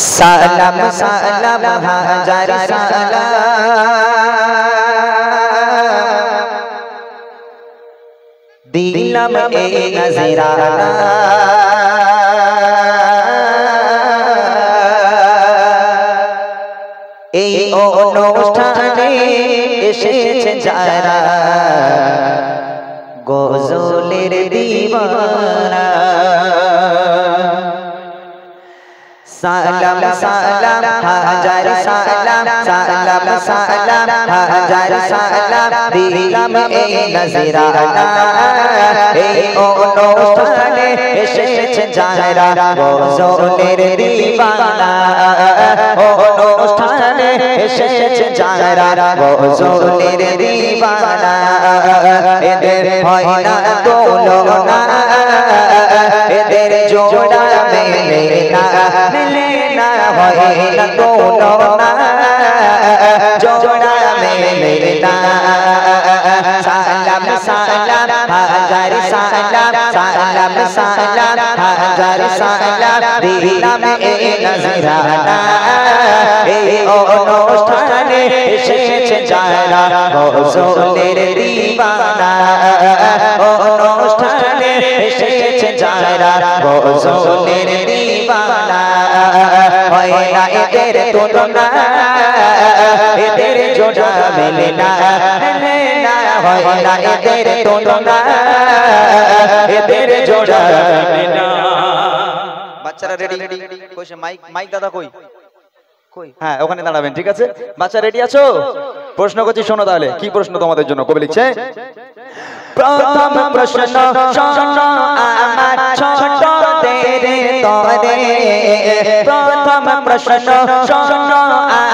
সালাম সালাম হাজার সালাম দিলাম এই নজরানা এই অনুষ্ঠানে এসেছে যারা গজলের দিওয়ানা সালাম সালাম হাজার সালাম সালাম সালাম হাজার সালাম দিলাম এই নজরানা এই অনুষ্ঠানে এসেছে যারা গজলের দিওয়ানা অনুষ্ঠানে এসেছে যারা গজলের দিওয়ানা এদের হয় না তুলনা এদের জোড়া মেলে না হয় না তুলনা জোড়া মেলে না সালাম সালাম হাজার সালাম সালাম সালাম হাজার সালাম দিলাম এই নজরানা এই অনুষ্ঠানে এসেছে যারা গজলের দিওয়ানা অনুষ্ঠানে এসেছে যারা গজলের দিওয়ানা হয় না এদের তুলনা এদের জোড়া মেলে না হয় না এদের তুলনা এদের জোড়া মেলে না। বাচ্চারা রেডি কইছে মাইক মাইক দাদা কই কই হ্যাঁ ওখানে দাঁড়াবেন ঠিক আছে বাচ্চা রেডি আছো প্রশ্ন করছি শোনো তাহলে কি প্রশ্ন তোমাদের জন্য কবি লিখছে প্রথম প্রশ্ন শোনো আমার ছোটদের তরে প্রথম প্রশ্ন শোনো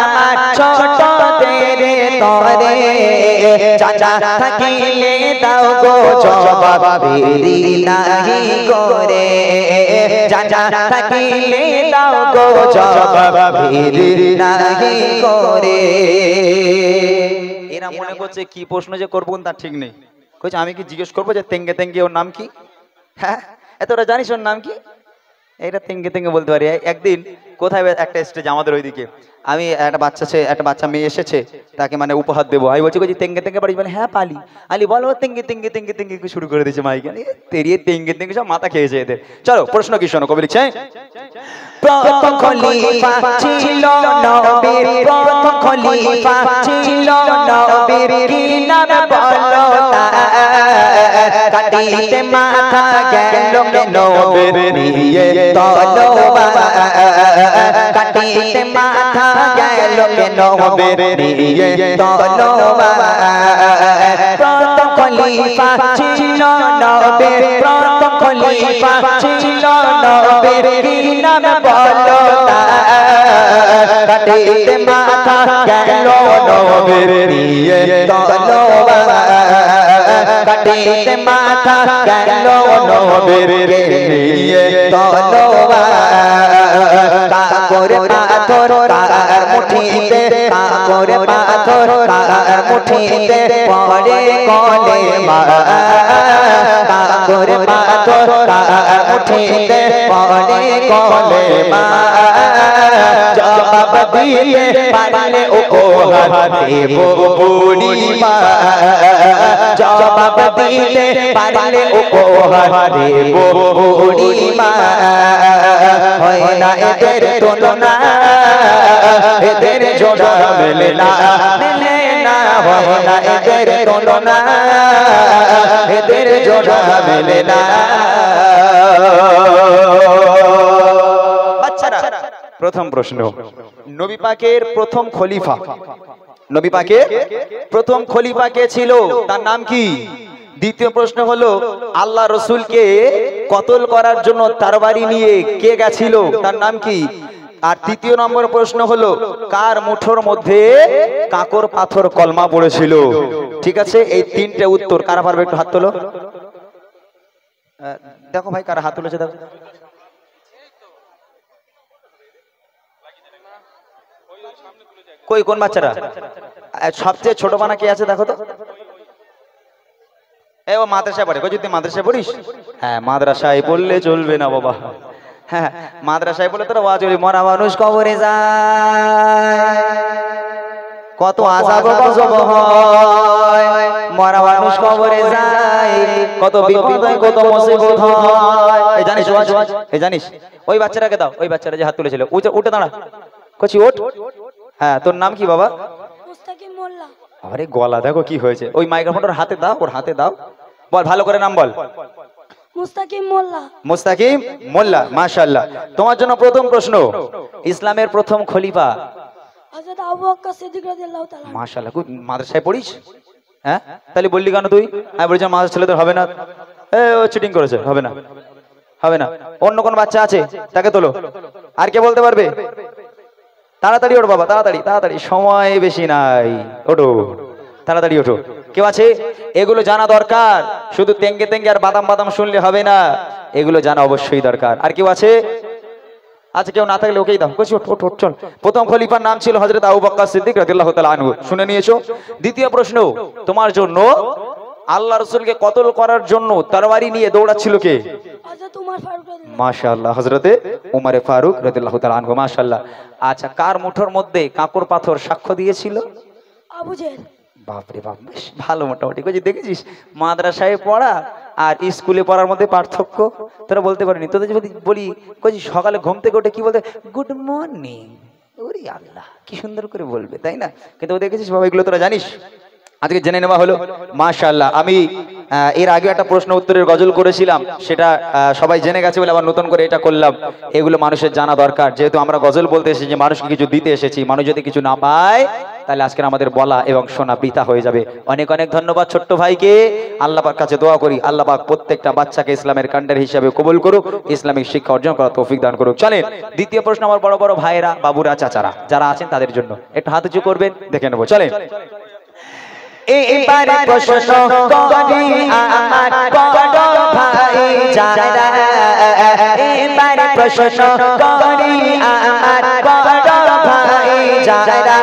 আমার ছোটদের তরে চাচা থাকিলে দাও গো জবাব দেরি নাহি করে চাচা থাকিলে দাও গো জবাব দেরি নাহি করে এরা মনে করছে কি প্রশ্ন যে করব তার ঠিক নেই কইছে আমি কি জিজ্ঞেস করবো যে তেঙ্গে তেঙ্গে ওর নাম কি হ্যাঁ এতটা জানিস ওর নাম কি এটা তেঙ্গে তেঙ্গে বলতে পারি একদিন কোথায় একটা স্টেজ আমাদের ওইদিকে আমি একটা বাচ্চা মেয়ে এসেছে তাকে মানে উপহার দেবো আমি বলছি কইছি তেঙ্গে তেঙ্গে পারি বলে হ্যাঁ পালি আলি বলো তেঙ্গে তেঙ্গে তেঙ্গে তেঙ্গে শুরু করে দিয়েছে মাইকে তেরিয়ে তেঙ্গে তেঙ্গে সব মাথা খেয়েছে এদের চলো প্রশ্ন কি শোনো কবি লিখছে প্রথম খলিফা ছিল নবীর প্রথম খলিফা ছিল নবীর কি নাম বলো কাটিতে মাথা গেল নবীর নিয়ে তলোয়ার কাটিতে মাথা গেল নবীর নিয়ে তলোয়ার প্রথম খলিফা ছিল নবীর প্রথম খলিফা ছিল নবীর কি নাম বলো কাটিতে মাথা গেল নবীর নিয়ে তলোয়ার কাটিতে মাথা গেল নবীর নিয়ে তলোয়ার কাকর পাথর কার মুঠিতে কাকর পাথর কার মুঠিতে পড়ে কলেমা কাকর পাথর কার মুঠিতে পড়ে কলেমা জবাব দিলে পারলে উপহার দেব বুড়িমা জবাব দিলে পারলে উপহার দেব বুড়িমা হয় না এদের তুলনা এদের জোড়া মেলে না হয় না এদের তুলনা এদের জোড়া মেলে না বাচ্চারা প্রথম প্রশ্ন নবী পাকের প্রথম খলিফা নবী পাকের প্রথম খলিফা কে ছিল তার নাম কি দ্বিতীয় প্রশ্ন হলো আল্লাহ রসুলকে কতল করার জন্য তরবারি নিয়ে কে গেছিল তার নাম কি আর তৃতীয় নম্বর প্রশ্ন হলো কার মুঠোর মধ্যে কাকর পাথর কলমা পড়েছিল ঠিক আছে এই তিনটে উত্তর কারা পারবে একটু হাত তোলো দেখো ভাই কারা হাত তুলেছে দেখো কই কোন বাচ্চারা সবচেয়ে ছোট বানা কে আছে দেখো তো এ ও মাদ্রাসায় পড়ে কই তুই মাদ্রাসায় পড়িস হ্যাঁ মাদ্রাসায় পড়লে চলবে না বাবা হ্যাঁ মাদ্রাসায় বলে তোরা ওয়াজ করি মরা মানুষ কবরে যায় কত আযাব গজব হয় মরা মানুষ কবরে যায় কত বিপদ হয় কত মুসিবত হয় এই জানিস ওয়াজ এই জানিস ওই বাচ্চাটাকে দাও ওই বাচ্চাটা যে হাত তুলেছিল উঠে দাঁড়া কচি ওঠ হ্যাঁ তোর নাম কি বাবা মুস্তাকিম মোল্লা আরে গলা দেখো কি হয়েছে ওই মাইক্রোফোনটার হাতে দাও ওর হাতে দাও বল ভালো করে নাম বল মুস্তাকিম মোল্লা মুস্তাকিম মোল্লা মাশাআল্লাহ তোমার জন্য প্রথম প্রশ্ন ইসলামের প্রথম খলিফা হযরত আবু বকর সিদ্দিক রাদিয়াল্লাহু তাআলা মাশাআল্লাহ খুব মাদ্রাসায় পড়িস হ্যাঁ তাহলে বললি কেন তুই আমি বলছিলাম মাদ্রাসা ছেলেদের হবে না ও চিটিং করেছে হবে না হবে না অন্য কোন বাচ্চা আছে তাকে তোলো আর কে বলতে পারবে তাড়াতাড়ি ওঠো বাবা তাড়াতাড়ি তাড়াতাড়ি সময় বেশি নাই ওঠো তাড়াতাড়ি ওঠো কেউ আছে এগুলো জানা দরকার শুধু তেঙ্গে তেঙ্গে আর বাদাম বাদাম শুনলে হবে না এগুলো জানা অবশ্যই দরকার আর কেউ আছে আচ্ছা কেউ না থাকলে ওকেই দাও কচি ওঠ ওঠ ওঠ চল প্রথম খলিফার নাম ছিল হযরত আবু বকর সিদ্দিক রাদিয়াল্লাহু তাআলা আনহু শুনে নিয়েছো দ্বিতীয় প্রশ্ন তোমার জন্য আল্লাহ রাসূলকে কতল করার জন্য তরবারি নিয়ে দৌড়াচ্ছিল কে হযরত উমর ফারুক রাদিয়াল্লাহু মাশাআল্লাহ হযরতে উমর ফারুক রাদিয়াল্লাহু তাআলা আনহু মাশাআল্লাহ আচ্ছা কার মুঠোর মধ্যে কাঁকর পাথর সাক্ষ্য দিয়েছিল আবু জেহেল বাপরে বাপ বেশ ভালো মোটামুটি কই দেখেছিস মাদ্রাসায় পড়া আর স্কুলে পড়ার মধ্যে পার্থক্য তোরা বলতে পারিনি তোদের যদি বলি কই সকালে ঘুম থেকে উঠে কি বলতে গুড মর্নিং ওরে আল্লাহ কি সুন্দর করে বলবে তাই না কিন্তু দেখেছিস বাবা এগুলো তোরা জানিস আজকে জেনে নেওয়া হলো মাশাআল্লাহ আমি এর আগে একটা প্রশ্ন উত্তরের গজল করেছিলাম সেটা সবাই জেনে গেছে বলে আবার নতুন করে এটা করলাম এগুলো মানুষের জানা দরকার যেহেতু আমরা গজল বলতে এসেছি যে মানুষকে কিছু দিতে এসেছি মানুষ যদি কিছু না পায় তাহলে আজকের আমাদের বলা এবং শোনা বৃথা হয়ে যাবে অনেক অনেক ধন্যবাদ ছোট্ট ভাইকে আল্লাহ পাক কাছে দোয়া করি আল্লাহ পাক প্রত্যেকটা বাচ্চাকে ইসলামের কান্ডার হিসেবে কবুল করুক ইসলামিক শিক্ষা অর্জন করার তৌফিক দান করুক চলেন দ্বিতীয় প্রশ্ন আমার বড় বড় ভাইয়েরা বাবুরা চাচারা যারা আছেন তাদের জন্য একটু হাত উঁচু করবেন দেখে নেবো চলেন এবারে প্রশ্ন করি আমার বড় ভাই যারা এবারে প্রশ্ন করি আমার বড় ভাই যারা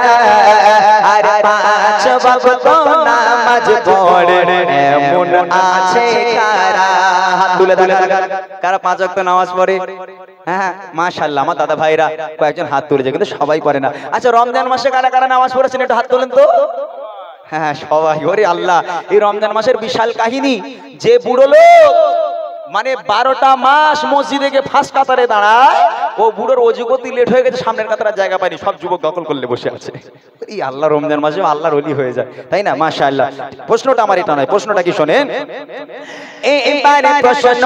আর পাঁচ ওয়াক্ত নামাজ পড়ে এমন আছে কারা হাত তুলে তুলে কারা পাঁচ ওয়াক্ত নামাজ পড়ে হ্যাঁ মাশাআল্লাহ আমার দাদা ভাইরা কয়েকজন হাত তুলেছে কিন্তু সবাই পড়ে না আচ্ছা রমজান মাসে কারা কারা নামাজ পড়েছেন একটু হাত তোলেন তো হ্যাঁ সবাই ওরে আল্লাহ এই রমজান মাসের বিশাল কাহিনী যে বুড়ো লোক মানে 12টা মাস মসজিদে গিয়ে ফার্স্ট কাতারে দাঁড়ায় ও বুড়োর অজু করতে লেট হয়ে গেছে সামনের কাতারে জায়গা পায়নি সব যুবক দখল করলে বসে আছে এই আল্লাহ রমজান মাসে আল্লাহর ওলি হয়ে যায় তাই না মাশাআল্লাহ প্রশ্নটা আমার এটা নয় প্রশ্নটা কি শোনেন এবারে প্রশ্ন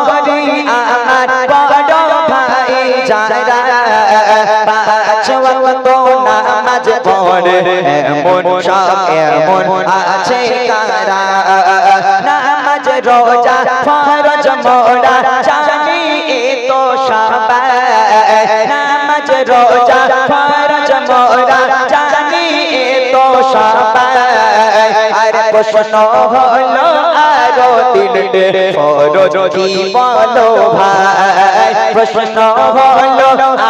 করি আমার বড় ভাই যারা পাঁচ ওয়াক্ত নামাজ পড়ে এমন সব এমন আছে কারা নামাজ রোজা ফরজ মোরা জানি এ তো সবাই নামাজ রোজা ফরজ মোরা জানি এ তো সবাই আর প্রশ্ন হলো আরো তিনটে ফরজ কি বলো ভাই প্রশ্ন হলো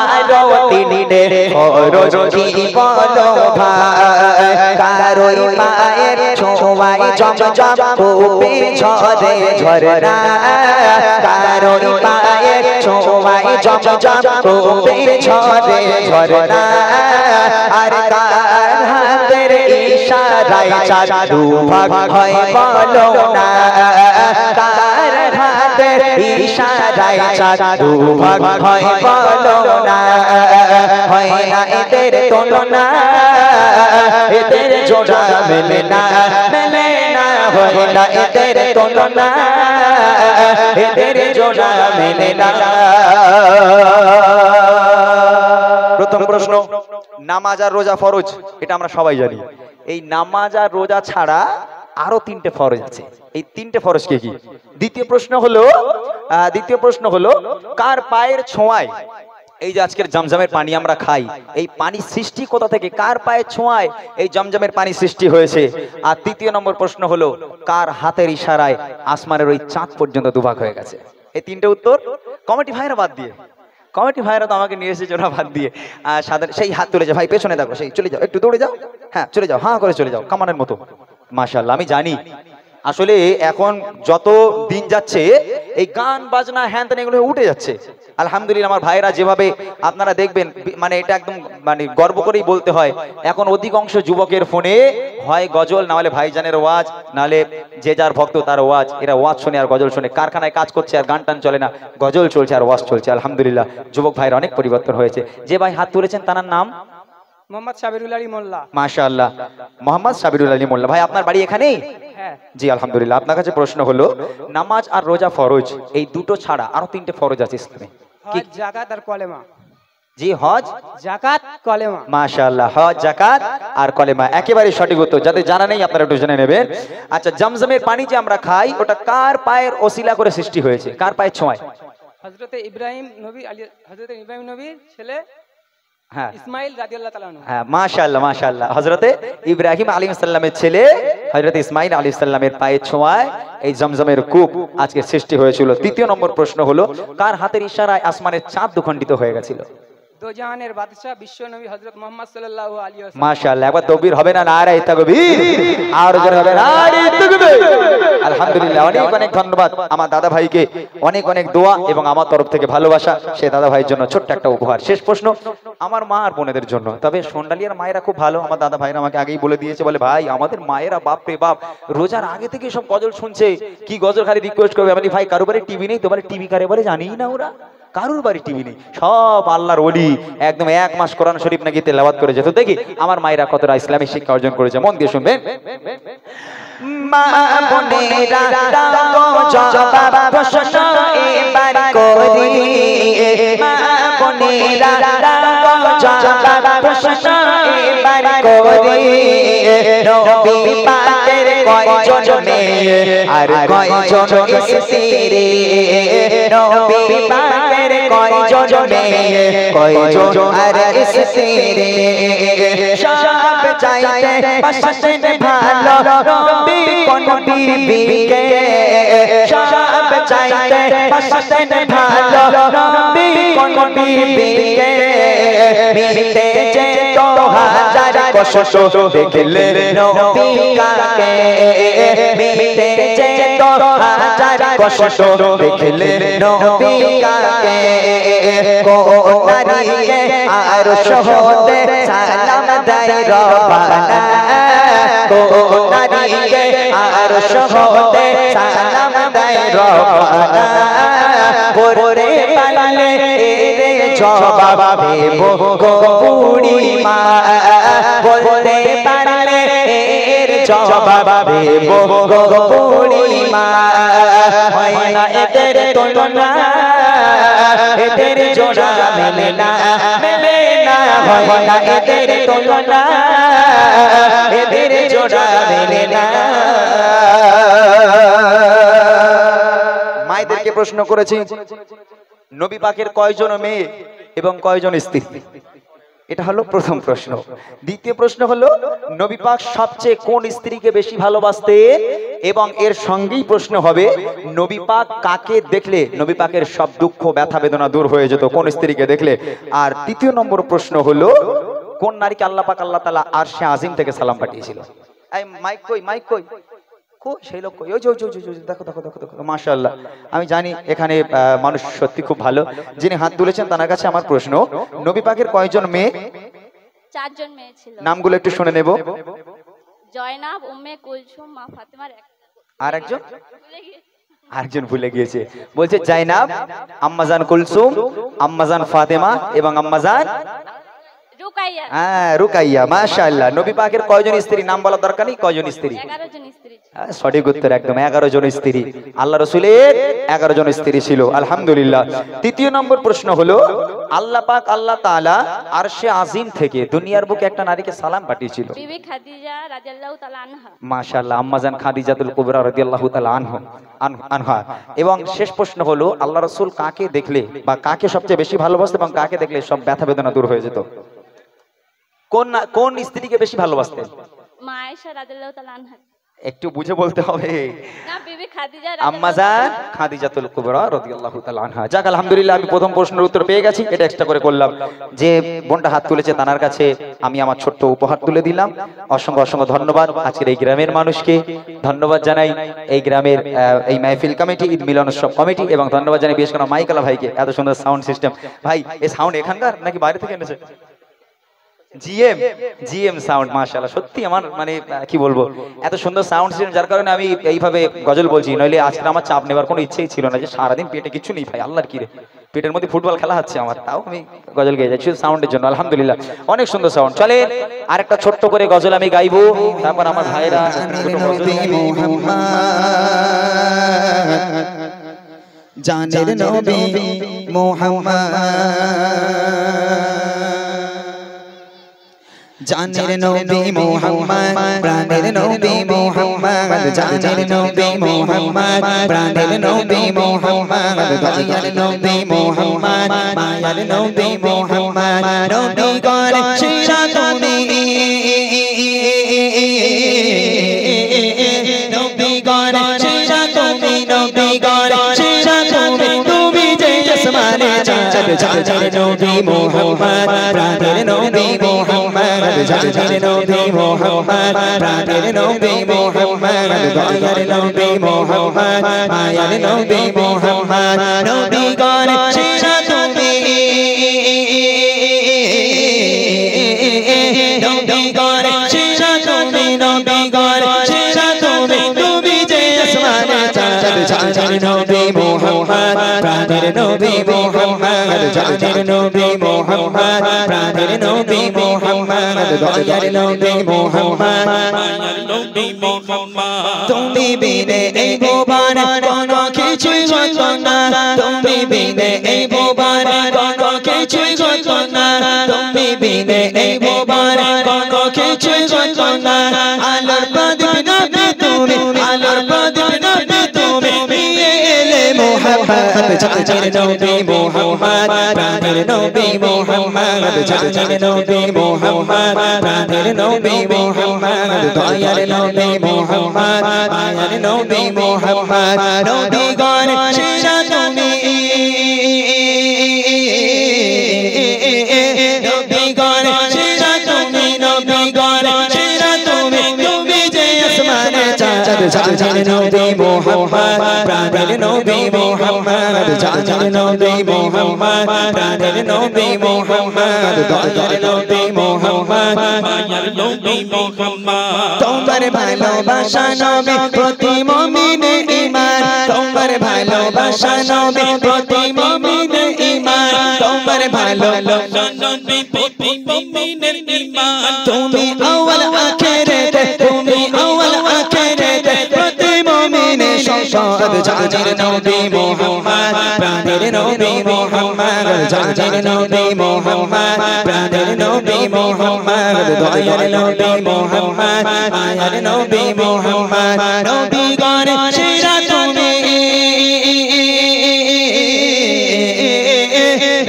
আরো তিনটে ফরজ কি বলো ভাই কারোই মায়ের ছোঁয়ায় জমজম কূপে ঝরে ঝরনা কারোই মায়ের ছোঁয়ায় জমজম কূপে ঝরে ঝরনা আর কার হাতের ইশারায় চাঁদ দুভাগ হয় বলো না কার হাতের ইশারায় চাঁদ দুভাগ হয় বলো না হয় না এদের তুলনা এদের জোড়া মেলে না হয় না এদের তুলনা এদের জোড়া মেলে না প্রথম প্রশ্ন নামাজ আর রোজা ফরজ এটা আমরা সবাই জানি এই নামাজ আর রোজা ছাড়া আরো তিনটে ফরজ আছে এই তিনটে ফরজ কি কি দ্বিতীয় প্রশ্ন হলো কার পায়ের ছোঁয়ায় এই যে আজকের জমজমের পানি আমরা খাই এই পানি সৃষ্টি কোথা থেকে কার পায়ের ছোঁয়ায় এই জমজমের পানি সৃষ্টি হয়েছে আর তৃতীয় নম্বর প্রশ্ন হলো কার হাতের ইশারায় আসমানের ওই চাঁদ পর্যন্ত দুভাগ হয়ে গেছে এই তিনটে উত্তর কমিটি ভাইরা বাদ দিয়ে কমিটি ভাইরা তো আমাকে নিয়ে এসেছে ওরা বাদ দিয়ে সাধারণ সেই হাত তুলেছে ভাই পেছনে দেখো সেই চলে যাও একটু দৌড়ে যাও হ্যাঁ চলে যাও হাঁ করে চলে যাও কামানের মতো মাশাআল্লাহ আমি জানি আসলে এখন যত দিন যাচ্ছে এই গান বাজনা হ্যান ত্যান এগুলো উঠে যাচ্ছে। আলহামদুলিল্লাহ আমার ভাইরা যেভাবে আপনারা দেখবেন, মানে এটা একদম মানে গর্ব করেই বলতে হয়, এখন অধিকাংশ যুবকের ফোনে হয় গজল, না হলে ভাইজানের ওয়াজ, নাহলে যে যার ভক্ত তার ওয়াজ। এরা ওয়াজ শুনে আর গজল শুনে, কারখানায় কাজ করছে আর গান টান চলে না, গজল চলছে আর ওয়াজ চলছে। আলহামদুলিল্লাহ যুবক ভাইরা অনেক পরিবর্তন হয়েছে। যে ভাই হাত তুলেছেন তার নাম মোহাম্মদ সাবিরুল আলী মোল্লা। মাশাআল্লাহ, মোহাম্মদ সাবিরুল আলী মোল্লা। ভাই আপনার বাড়ি এখানেই? হ্যাঁ। জি আলহামদুলিল্লাহ। আপনার কাছে প্রশ্ন হলো, নামাজ আর রোজা ফরজ, এই দুটো ছাড়া আরো তিনটে ফরজ আছে ইসলামে। কি? হজ, যাকাত আর কলেমা। জি হজ, যাকাত, কলেমা। মাশাআল্লাহ, হজ, যাকাত আর কলেমা, একেবারে সঠিক উত্তর। যাদের জানা নেই আপনারা একটু জেনে নেবেন। আচ্ছা, জমজমের পানি যে আমরা খাই ওটা কার পায়ের ওসিলা করে সৃষ্টি হয়েছে, কার পায়ের ছোঁয়ায়? হযরতে ইব্রাহিম নবী হযরতে ইব্রাহিম নবীর ছেলে হ্যাঁ ইসমাইল রাদিয়াল্লাহু তাআলা আনহু। হ্যাঁ, মাশাআল্লাহ মাশাআল্লাহ। হযরতে ইব্রাহিম আলাইহিস সালামের ছেলে হযরত ইসমাইল আলাইহিস সালামের পায়ের ছোঁয়ায় এই জমজমের কূপ আজকে সৃষ্টি হয়েছিল। তৃতীয় নম্বর প্রশ্ন হলো, কার হাতের ইশারায় আসমানের চাঁদ দুখণ্ডিত হয়ে গেছিল? দো জাহানের বাদশা বিশ্ব নবী হযরত মুহাম্মদ সাল্লাল্লাহু আলাইহি ওয়াসাল্লাম। মাশাআল্লাহ, একবার তাকবীর হবে না? নারায়ে তাকবীর, আর জোরে হবে নারায়ে তাকবীর। আলহামদুলিল্লাহ, অনেক অনেক ধন্যবাদ আমার দাদা ভাইকে, অনেক অনেক দোয়া এবং আমার তরফ থেকে ভালোবাসা সে দাদা ভাইয়ের জন্য ছোট্ট একটা উপহার। শেষ প্রশ্ন আমার মা আর বোনেদের জন্য, তবে সোনালিয়ার মায়েরা খুব ভালো। আমার দাদা ভাইরা আমাকে আগেই বলে দিয়েছে, বলে ভাই আমাদের মায়েরা বাপ রে বাপ রোজার আগে থেকে সব গজল শুনছে, কি গজল খালি রিকোয়েস্ট করবে। আমি ভাই কারো বাড়ি টিভি নেই? তোমার টিভি কারে বলে জানি না ওরা, কারুর বাড়ি টিভি নেই, সব আল্লাহর ওলি একদম 1 মাস কোরআন শরীফ নাকি তেলাওয়াত করে যেত। দেখি আমার মায়েরা কতটা ইসলামিক শিক্ষা অর্জন করেছে, মন দিয়ে শুনবেন। মা বোনেরা দাও জবাব প্রশ্ন এবার করি, মা বোনেরা দাও জবাব প্রশ্ন এবার করি। নবী পাকের কয়জন মেয়ে আর কয়জন স্ত্রী? নবী পাকের কয়জন মেয়ে কয়জন আর স্ত্রী? সব চাইতে পছন্দ ভালো নবী কোন বিবিকে? সব চাইতে পছন্দ ভালো নবী কোন বিবিকে? মিলতে যে তো হাজার কষ্ট দেখলে নবী কাকে? মিলতে যে তো হাজার কষ্ট দেখলে নবী কাকে? কোন নারীকে আর সহতে সালাম দেয় রব্বানা? কোন নারীকে আর সহতে সালাম দেয় রব্বানা? পড়তে পারলে এর জবাব দেব গো বুড়ি মা, পড়তে পারলে এর জবাব দেব গো বুড়ি মা। হয় না এদের তুলনা, এদের জোড়া মেলে না, মেলে না। হয় না এদের তুলনা, এদের জোড়া মেলে না। মায়েদেরকে প্রশ্ন করেছি, নবী পাকের কয়জন মেয়ে এবং কয়জন স্ত্রী? এটা হলো প্রথম প্রশ্ন। দ্বিতীয় প্রশ্ন হলো, নবী পাক সবচেয়ে কোন স্ত্রীকে বেশি ভালোবাসতেন? এবং এর সঙ্গেই প্রশ্ন হবে, নবী পাক কাকে দেখলে নবী পাকের সব দুঃখ ব্যথা বেদনা দূর হয়ে যেত, কোন স্ত্রীকে দেখলে? আর তৃতীয় নম্বর প্রশ্ন হলো, কোন নারীকে আল্লাহ পাক আল্লাহ তাআলা আরশে আজিম থেকে সালাম পাঠিয়েছিল? এই মাইক কই, মাইক কই, সেই লোক কই? ওই দেখো দেখো দেখো দেখো, মাশাআল্লাহ। আমি জানি এখানে মানুষ সত্যি খুব ভালো। যিনি হাত তুলেছেন তার কাছে আমার প্রশ্ন, নবী পাকের কয়জন মেয়ে? 4 জন মেয়ে ছিল। নামগুলো একটু শুনে নেব। জয়নাব, উম্মে কুলসুম, মা ফাতেমার আর একজন? আরেকজন ভুলে গিয়েছে। বলছে জাইনাব, আম্মাজান কুলসুম, আম্মাজান ফাতেমা এবং আম্মাজান রুকাইয়া। হ্যাঁ, রুকাইয়া। মাশাআল্লাহ। নবী পাকের কয়জন স্ত্রী? নাম বলার দরকার নেই, কয়জন স্ত্রী? 11 জন স্ত্রী। সঠিক উত্তর, একদম 11 জন স্ত্রী। আল্লাহ রাসূলের 11 জন স্ত্রী ছিল। আলহামদুলিল্লাহ। তৃতীয় নম্বর প্রশ্ন হলো, আল্লাহ পাক আল্লাহ তাআলা আরশে আজিম থেকে দুনিয়ার বুকে একটা নারীকে সালাম পাঠিয়েছিল। বিবি খাদিজা রাদিয়াল্লাহু তাআলা আনহা। মাশাআল্লাহ, আম্মাজান খাদিজাতুল কুবরা রাদিয়াল্লাহু তাআলা আনহা। এবং শেষ প্রশ্ন হলো, আল্লাহ রাসূল কাকে দেখলে বা কাকে সবচেয়ে বেশি ভালোবাসতেন এবং কাকে দেখলে সব ব্যথা বেদনা দূর হয়ে যেত? কোন স্ত্রীকে বেশি ভালোবাসতেন? মা আয়েশা রাদিয়াল্লাহু তাআলা আনহা। একটু বুঝে বলতে হবে। না বিবি খাদিজা আম্মাজান খাদিজাতুল কুবরা রাদিয়াল্লাহু তাআলা আনহা। যাক আলহামদুলিল্লাহ, আমি প্রথম প্রশ্নের উত্তর পেয়ে গেছি, এটা এক্সট্রা করে করলাম। যে বোনটা হাত তুলেছে তার কাছে আমি আমার ছোট্ট উপহার তুলে দিলাম। অসংখ্য অসংখ্য ধন্যবাদ। আজকের এই গ্রামের মানুষকে ধন্যবাদ জানাই, এই গ্রামের এই মাহফিল কমিটি, ঈদ মিলন উৎসব কমিটি, এবং ধন্যবাদ জানাই বিশেষ করে মাইকালা ভাইকে, এত সুন্দর সাউন্ড সিস্টেম। ভাই এই সাউন্ড এখানকার নাকি বাইরে থেকে এনেছে? জিএম সাউন্ড, মাশাআল্লাহ। সত্যি আমার মানে কি বলবো, এত সুন্দর সাউন্ড সিস্টেম, যার কারণে আমি এইভাবে গজল বলছি। নইলে আজকে আমার চাপ নেবার কোনো ইচ্ছেই ছিল না, যে সারাদিন পেটে কিছু নেই ভাই, আল্লাহর কি রে, পেটের মধ্যে ফুটবল খেলা হচ্ছে আমার, তাও আমি গজল গেয়ে যাচ্ছি সাউন্ডের জন্য। আলহামদুলিল্লাহ, অনেক সুন্দর সাউন্ড। চলে আরেকটা ছোট্ট করে গজল আমি গাইবো, তারপর আমার ভাইরা জানের নবী মুহাম্মদ, জানের নবী মুহাম্মদ, প্রাণের নবী মুহাম্মদ, জানের নবী মুহাম্মদ, প্রাণের নবী মুহাম্মদ, দয়ার নবী মুহাম্মদ, মায়ার নবী মুহাম্মদ, নবী গণ সেরা তুমি, নবী গণ সেরা তুমি, নবী গণ সেরা তুমি, তুমি যে আসমানে চাঁদ, জানের নবী মুহাম্মদ, প্রাণের নবী মুহাম্মদ, জানের নবী মুহাম্মদ, প্রাণের নবী মুহাম্মদ, দয়ার নবী মুহাম্মদ, মায়ার নবী মুহাম্মদ, নবী গণ সেরা তুমি, নবী গণ সেরা তুমি, নবী গণ সেরা তুমি, তুমি যে আসমানে চাঁদ, জানের নবী মুহাম্মদ, প্রাণের নবী মুহাম্মদ, জানের নবী মুহাম্মদ, প্রাণের নবী মুহাম্মদ, দয়ার নবী মুহাম্মদ, মায়ার নবী মুহাম্মদ, তুমি বিনে এই ভুবন কোনো কিছুই হতো না, তুমি বিনে এই ভুবন কোনো কিছুই হতো না, তুমি বিনে এই ভুবন কোনো কিছুই হতো না, আলোর প্রদীপ নবী তুমি, আলোর প্রদীপ নবী তুমি, এলে মুহাম্মদ, জানের নবী মুহাম্মদ, প্রাণের নবী মুহাম্মদ, জানের নবী মুহাম্মদ, প্রাণের নবী মুহাম্মদ, দয়ার নবী মুহাম্মদ, মায়ার নবী মুহাম্মদ, নবী গণ সেরা তুমি, নবী গণ সেরা তুমি, নবী গণ সেরা তুমি, তুমি যে আসমানে চাঁদ, জানের নবী মুহাম্মদ, প্রাণের নবী মুহাম্মদ, জানের নবী মুহাম্মদ, প্রাণের নবী মুহাম্মদ, দয়ার নবী মুহাম্মদ, মায়ার নবী মুহাম্মদ, তোমার ভালোবাসা নবী প্রতি মুমিনের ঈমান, তোমার ভালোবাসা নবী প্রতি মুমিনের ঈমান, তোমার ভালোবাসা নবী প্রতি মুমিনের ঈমান, তুমি আউয়াল আখিরাত, তুমি আউয়াল আখিরাত, প্রতি মুমিনের সম্পদ, জানের নবী মুহাম্মদ, প্রাণের নবী মুহাম্মদ, জানের নবী মুহাম্মদ, প্রাণের নবী মুহাম্মদ, দয়ার নবী মুহাম্মদ, মায়ার নবী মুহাম্মদ, নবী গণ সেরা তুমি,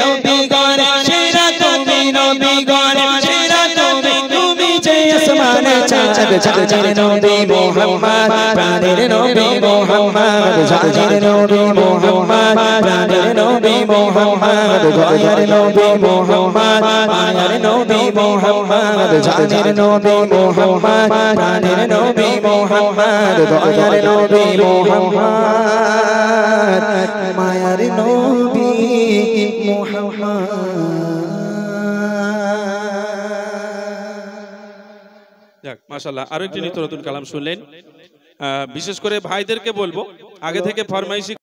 নবী গণ সেরা তুমি, নবী গণ সেরা তুমি, তুমি যে আসমানে চাঁদ, জানের নবী মুহাম্মদ, প্রাণের নবী মুহাম্মদ, জানের নবী মুহাম্মদ, প্রাণের নবী মুহাম্মদ, দয়ার নবী মুহাম্মদ, মায়ার নবী মুহাম্মদ, জানের নবী মুহাম্মদ, প্রাণের নবী মুহাম্মদ, দয়ার নবী মুহাম্মদ, মায়ার নবী মুহাম্মদ। যাক মাশাআল্লাহ, আরো একটি নিত্য নতুন কালাম শুনলেন। বিশেষ করে ভাইদেরকে বলবো আগে থেকে ফরমাইশি